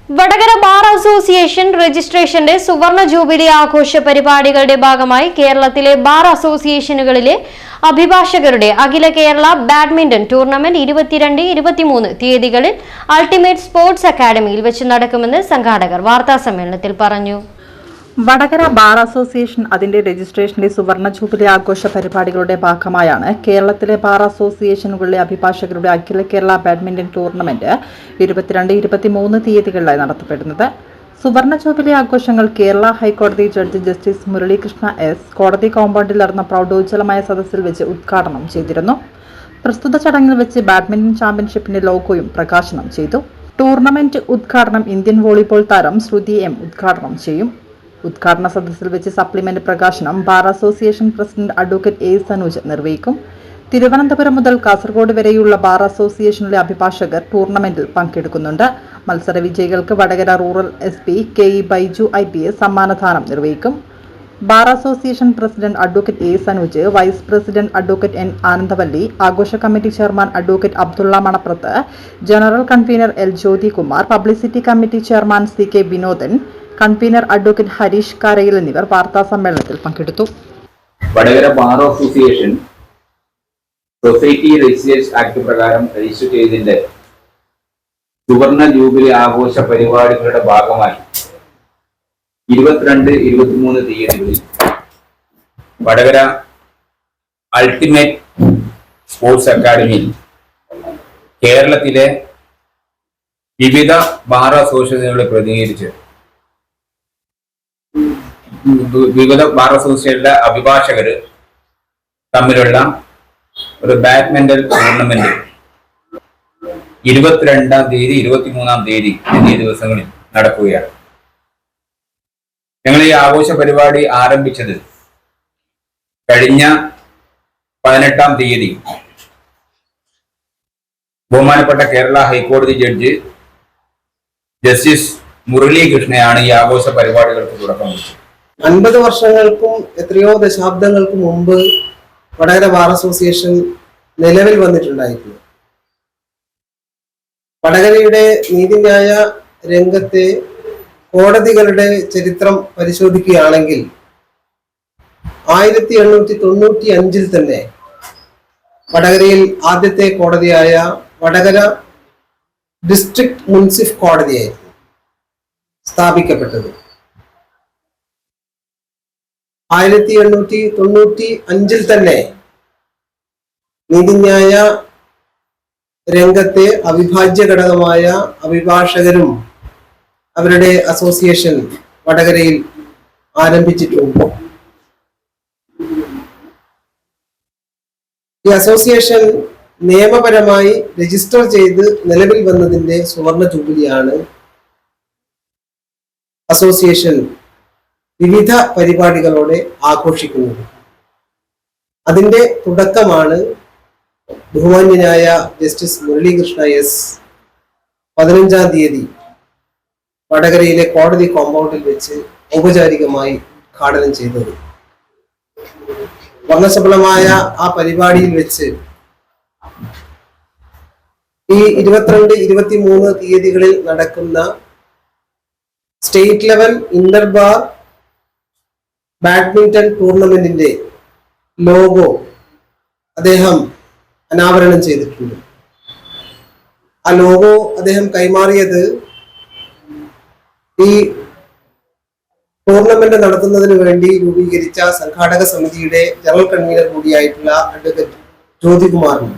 Vadakara bar association രജിസ്ട്രേഷന്റെ സുവർണ jubilee ആഘോഷ പരിപാടികളുടെ ഭാഗമായി കേരളത്തിലെ ബാർ അസോസിയേഷനുകളിലെ അഭിഭാഷകരുടെ അഖില കേരള ബാഡ്മിന്റൺ ടൂർണമെന്റ് 22-23 തീയതികളിൽ അൾട്ടിമേറ്റ് സ്പോർട്സ് അക്കാദമിയിൽ വെച്ച് നടക്കുമെന്ന് സംഘാടകർ വാർത്താസമ്മേളനത്തിൽ പറഞ്ഞു. വടകര ബാർ അസോസിയേഷൻ അതിന്റെ രജിസ്ട്രേഷന്റെ സുവർണ ജൂബിലി ആഘോഷ പരിപാടികളുടെ ഭാഗമായാണ് കേരളത്തിലെ ബാർ അസോസിയേഷനുകളിലെ അഭിഭാഷകരുടെ അഖില കേരള ബാഡ്മിന്റൺ ടൂർണമെന്റ് 22-23 തീയതികളിലായി നടത്തപ്പെടുന്നത്. സുവർണ ജൂബിലി ആഘോഷങ്ങൾ കേരള ഹൈക്കോടതി ജഡ്ജി ജസ്റ്റിസ് മുരളീകൃഷ്ണ എസ് കോടതി കോമ്പൗണ്ടിൽ നടന്ന പ്രൗഢോജ്വലമായ സദസ്സിൽ വെച്ച് ഉദ്ഘാടനം ചെയ്തിരുന്നു. പ്രസ്തുത ചടങ്ങിൽ വെച്ച് ബാഡ്മിന്റൺ ചാമ്പ്യൻഷിപ്പിന്റെ ലോഗോയും പ്രകാശനം ചെയ്തു. ടൂർണമെന്റ് ഉദ്ഘാടനം ഇന്ത്യൻ വോളിബോൾ താരം ശ്രുതി എം ഉദ്ഘാടനം ചെയ്യും. ഉദ്ഘാടന സദസ്സിൽ വെച്ച് സപ്ലിമെന്റ് പ്രകാശനം bar association president advocate A Sanooj നിർവഹിക്കും. തിരുവനന്തപുരം മുതൽ കാസർഗോഡ് വരെയുള്ള ബാർ അസോസിയേഷനിലെ അഭിഭാഷകർ ടൂർണമെന്റിൽ പങ്കെടുക്കുന്നുണ്ട്. മത്സര വിജയികൾക്ക് Vadakara rural SP KE Baiju IPS സമ്മാനദാനം നിർവഹിക്കും. Bar association president advocate A Sanooj, vice president advocate N Anandavalli, ആഘോഷ committee chairman advocate Abdulla Manaprath, general convener L Jyothikumar, publicity committee chairman CK Vinodan, convener advocate Harish Karayil എന്നിവർ വാർത്താ സമ്മേളനത്തിൽ പങ്കെടുത്തു. Vadakara bar association society registration act പ്രകാരം രജിസ്റ്റർ ചെയ്തതിന്റെ സുവർണ ജൂബിലി ആഘോഷ പരിപാടികളുടെ ഭാഗമായി 22-23 തീയതികളിൽ വടകര അൾട്ടിമേറ്റ് സ്പോർട്സ് അക്കാദമിയിൽ കേരളത്തിലെ വിവിധ ബാർ അസോസിയേഷനുകളെ പ്രതിനിധീകരിച്ച് വിവിധ ബാർ അസോസിയേഷനിലെ അഭിഭാഷകർ തമ്മിലുള്ള ഒരു ബാഡ്മിന്റൺ ടൂർണമെന്റ് 22-ാം തീയതി 23-ാം തീയതി എന്നീ ദിവസങ്ങളിൽ നടക്കുകയാണ്. ഞങ്ങൾ ഈ ആഘോഷ പരിപാടി ആരംഭിച്ചത് കഴിഞ്ഞ 18-ാം തീയതി ബഹുമാനപ്പെട്ട കേരള ഹൈക്കോടതി ജഡ്ജി ജസ്റ്റിസ് മുരളീകൃഷ്ണയാണ് ഈ ആഘോഷ പരിപാടികൾക്ക് തുടക്കം കുറിച്ചത്. 50 വർഷങ്ങൾക്കും എത്രയോ ദശാബ്ദങ്ങൾക്ക് മുമ്പ് വടകര ബാർ അസോസിയേഷൻ നിലവിൽ വന്നിട്ടുണ്ടായിരുന്നു. വടകരയുടെ നീതിന്യായ രംഗത്തെ കോടതികളുടെ ചരിത്രം പരിശോധിക്കുകയാണെങ്കിൽ 1895 തന്നെ വടകരയിൽ ആദ്യത്തെ കോടതിയായ വടകര ഡിസ്ട്രിക്ട് മുൻസിഫ് കോടതിയായിരുന്നു സ്ഥാപിക്കപ്പെട്ടത്. 1895 തന്നെ നീതിന്യായ രംഗത്തെ അവിഭാജ്യ ഘടകമായ അഭിഭാഷകരും അവരുടെ അസോസിയേഷൻ വടകരയിൽ ആരംഭിച്ചിട്ടുണ്ട്. ഈ അസോസിയേഷൻ നിയമപരമായി രജിസ്റ്റർ ചെയ്ത് നിലവിൽ വന്നതിന്റെ സുവർണ ജൂബിലിയാണ് അസോസിയേഷൻ വിവിധ പരിപാടികളോടെ ആഘോഷിക്കുന്നത്. അതിന്റെ തുടക്കമാണ് ബഹുമാന്യനായ ജസ്റ്റിസ് മുരളീകൃഷ്ണ S 15-ാം തീയതി വടകരയിലെ കോടതി കോമ്പൗണ്ടിൽ വെച്ച് ഔപചാരികമായി ഉദ്ഘാടനം ചെയ്തത്. വർണ്ണശബളമായ ആ പരിപാടിയിൽ വെച്ച് ഈ 22-23 തീയതികളിൽ നടക്കുന്ന state level inter bar badminton ടൂർണമെന്റിന്റെ ലോഗോ അദ്ദേഹം അനാവരണം ചെയ്തിട്ടുണ്ട്. ആ ലോഗോ അദ്ദേഹം കൈമാറിയത് ഈ ടൂർണമെന്റ് നടത്തുന്നതിന് വേണ്ടി രൂപീകരിച്ച സംഘാടക സമിതിയുടെ ജനറൽ കൺവീനർ കൂടിയായിട്ടുള്ള അഡ്വക്കേറ്റ് ജ്യോതികുമാറിന്.